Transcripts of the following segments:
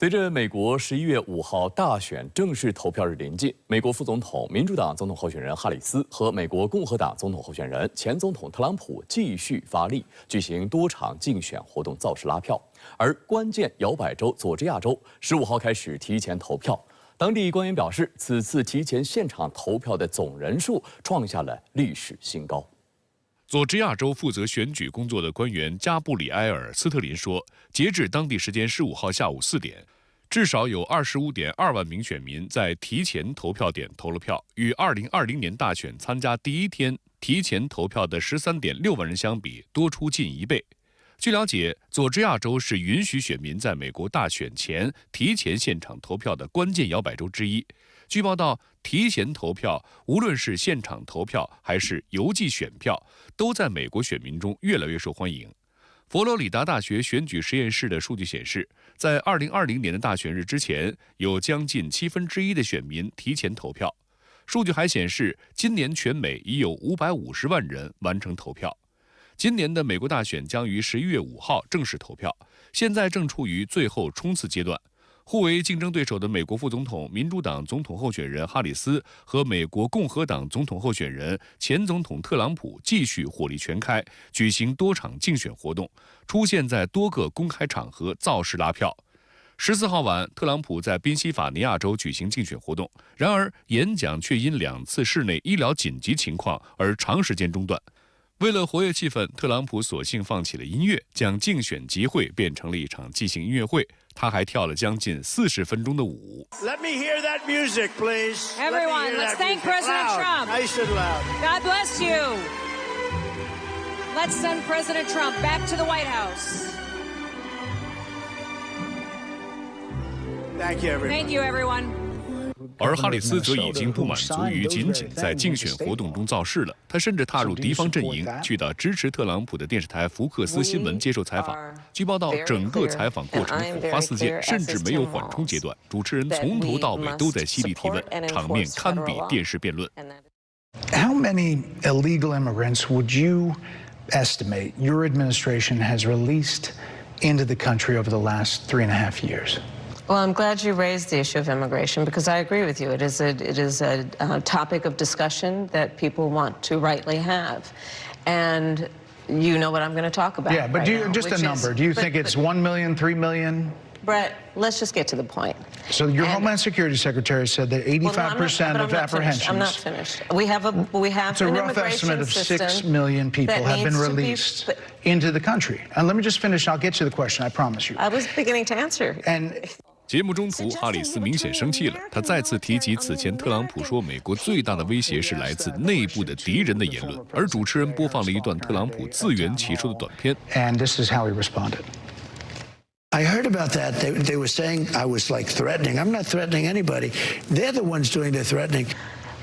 随着美国11月5号大选正式投票日临近，美国副总统、民主党总统候选人哈里斯和美国共和党总统候选人前总统特朗普继续发力，举行多场竞选活动造势拉票。而关键摇摆州佐治亚州15号开始提前投票，当地官员表示，此次提前现场投票的总人数创下了历史新高。 佐治亚州负责选举工作的官员加布里埃尔·斯特林说，截至当地时间15号下午4点，至少有25.2万名选民在提前投票点投了票，与2020年大选参加第一天提前投票的13.6万人相比，多出近1倍。据了解，佐治亚州是允许选民在美国大选前提前现场投票的关键摇摆州之一。 据报道，提前投票，无论是现场投票还是邮寄选票，都在美国选民中越来越受欢迎。佛罗里达大学选举实验室的数据显示，在2020年的大选日之前，有将近1/7的选民提前投票。数据还显示，今年全美已有550万人完成投票。今年的美国大选将于11月5号正式投票，现在正处于最后冲刺阶段。 互为竞争对手的美国副总统、民主党总统候选人哈里斯和美国共和党总统候选人前总统特朗普继续火力全开，举行多场竞选活动，出现在多个公开场合造势拉票。14号晚，特朗普在宾夕法尼亚州举行竞选活动，然而演讲却因2次室内医疗紧急情况而长时间中断。 为了活跃气氛，特朗普索性放弃了音乐，将竞选集会变成了一场即兴音乐会。他还跳了将近40分钟的舞。Let me hear that music, please. Everyone, let's thank President Trump. Nice and loud. God bless you. Let's send President Trump back to the White House. Thank you, everyone. Thank you, everyone. 而哈里斯则已经不满足于仅仅在竞选活动中造势了，他甚至踏入敌方阵营，去到支持特朗普的电视台福克斯新闻接受采访。据报道，整个采访过程火花四溅，甚至没有缓冲阶段，主持人从头到尾都在犀利提问，场面堪比电视辩论。How many illegal immigrants would you estimate your administration has released into the country over the last 3.5 years? Well, I'm glad you raised the issue of immigration because I agree with you. It is a topic of discussion that people want to rightly have, and you know what I'm going to talk about. Yeah, but right do you, now, just a number. Do you think it's 1 million, 3 million? Brett, let's just get to the point. So your Homeland Security Secretary said that 85% of apprehensions. I'm not finished. We have it's a an rough estimate of 6 million people have been released into the country. And let me just finish. I'll get to the question. I promise you. I was beginning to answer. And 节目中途，哈里斯明显生气了。他再次提及此前特朗普说美国最大的威胁是来自内部的敌人的言论，而主持人播放了一段特朗普自圆其说的短片。And this is how he responded. I heard about that. They were saying I was like threatening. I'm not threatening anybody. They're the ones doing the threatening.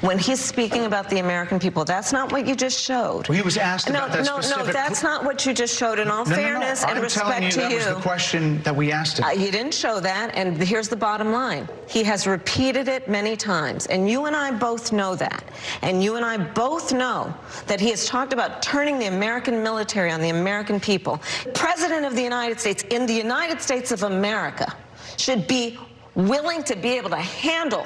When he's speaking about the American people, that's not what you just showed. Well, he was asked about that specific... No, that's not what you just showed. In all fairness and respect to you, that was the question that we asked him. He didn't show that, and here's the bottom line. He has repeated it many times, and you and I both know that. And you and I both know that he has talked about turning the American military on the American people. President of the United States in the United States of America should be willing to be able to handle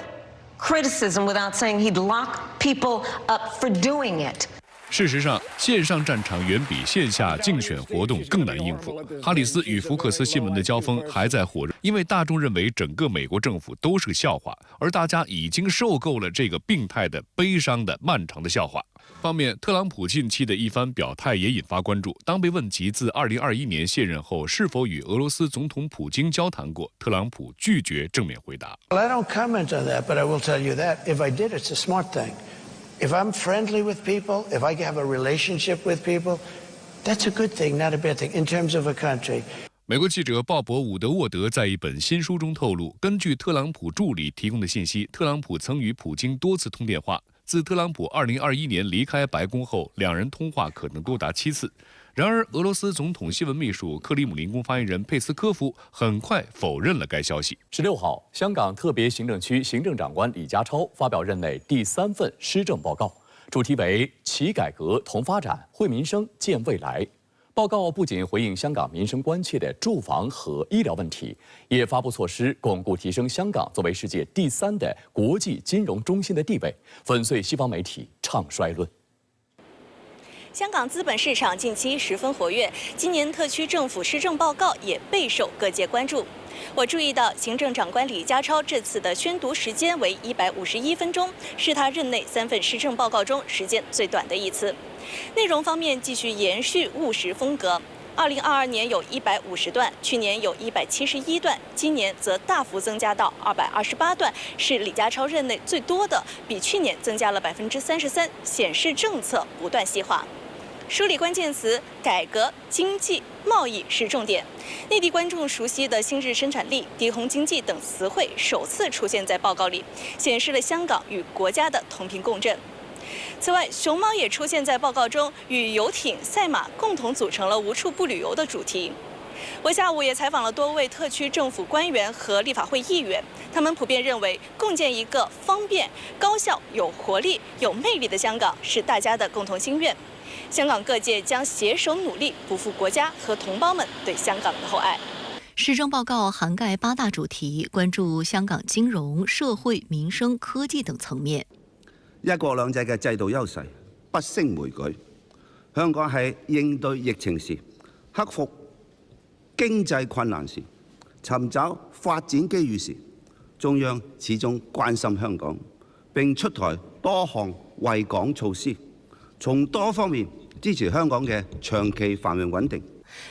criticism without saying he'd lock people up for doing it. 事实上，线上战场远比线下竞选活动更难应付。哈里斯与福克斯新闻的交锋还在火热，因为大众认为整个美国政府都是个笑话，而大家已经受够了这个病态的、悲伤的、漫长的笑话。方面，特朗普近期的一番表态也引发关注。当被问及自2021年卸任后是否与俄罗斯总统普京交谈过，特朗普拒绝正面回答。Well, I don't comment on that, but I will tell you that if I did, it's a smart thing. If I'm friendly with people, if I have a relationship with people, that's a good thing, not a bad thing, in terms of a country. 美国记者鲍勃·伍德沃德在一本新书中透露，根据特朗普助理提供的信息，特朗普曾与普京多次通电话。自特朗普2021年离开白宫后，两人通话可能多达7次。然而，俄罗斯总统新闻秘书克里姆林宫发言人佩斯科夫很快否认了该消息。16号，香港特别行政区行政长官李家超发表任内第3份施政报告，主题为“齐改革、同发展、惠民生、建未来”。报告不仅回应香港民生关切的住房和医疗问题，也发布措施巩固提升香港作为世界第3的国际金融中心的地位，粉碎西方媒体唱衰论。香港资本市场近期十分活跃，今年特区政府施政报告也备受各界关注。我注意到，行政长官李家超这次的宣读时间为151分钟，是他任内3份施政报告中时间最短的一次。内容方面继续延续务实风格。2022年有150段，去年有171段，今年则大幅增加到228段，是李家超任内最多的，比去年增加了33%，显示政策不断细化。梳理关键词，改革、经济、贸易是重点。内地观众熟悉的新质生产力、低空经济等词汇首次出现在报告里，显示了香港与国家的同频共振。此外，熊猫也出现在报告中，与游艇、赛马共同组成了无处不旅游的主题。我下午也采访了多位特区政府官员和立法会议员，他们普遍认为，共建一个方便、高效、有活力、有魅力的香港是大家的共同心愿。香港各界将携手努力，不负国家和同胞们对香港的厚爱。施政报告涵盖8大主题，关注香港金融、社會、民生、科技等層面。一國兩制嘅制度優勢不勝枚舉。香港喺應對疫情時、克服經濟困難時、尋找發展機遇時，中央始終關心香港，並出台多項惠港措施，從多方面支持香港嘅長期繁榮穩定。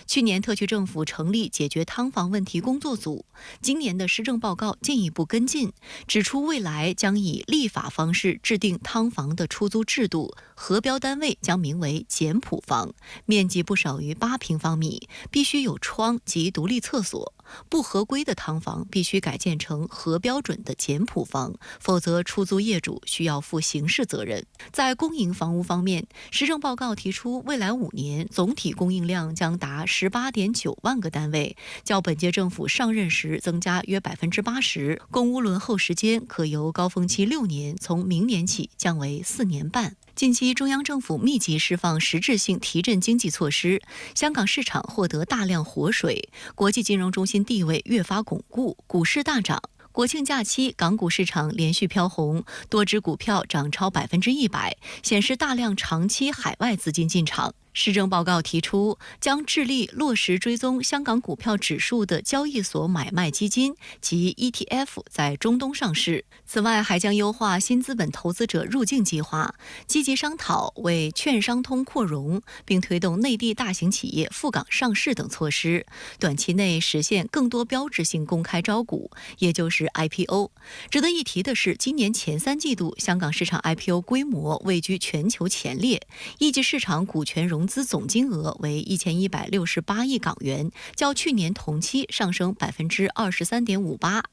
去年特区政府成立解决劏房问题工作组，今年的施政报告进一步跟进，指出未来将以立法方式制定劏房的出租制度，核标单位将名为简朴房，面积不少于8平方米，必须有窗及独立厕所。不合规的劏房必须改建成合标准的简朴房，否则出租业主需要负刑事责任。在公营房屋方面，施政报告提出，未来5年总体供应量将达18.9万个单位，较本届政府上任时增加约80%。公屋轮候时间可由高峰期6年，从明年起降为4年半。近期，中央政府密集释放实质性提振经济措施，香港市场获得大量活水，国际金融中心地位越发巩固，股市大涨。国庆假期，港股市场连续飘红，多只股票涨超100%，显示大量长期海外资金进场。施政报告提出，将致力落实追踪香港股票指数的交易所买卖基金及 ETF 在中东上市。此外，还将优化新资本投资者入境计划，积极商讨为券商通扩容，并推动内地大型企业赴港上市等措施，短期内实现更多标志性公开招股，也就是 IPO。值得一提的是，今年前3季度香港市场 IPO 规模位居全球前列，一级市场股权融资总金额为1168亿港元，较去年同期上升23.58%。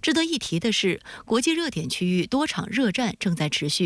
值得一提的是，国际热点区域多场热战正在持续。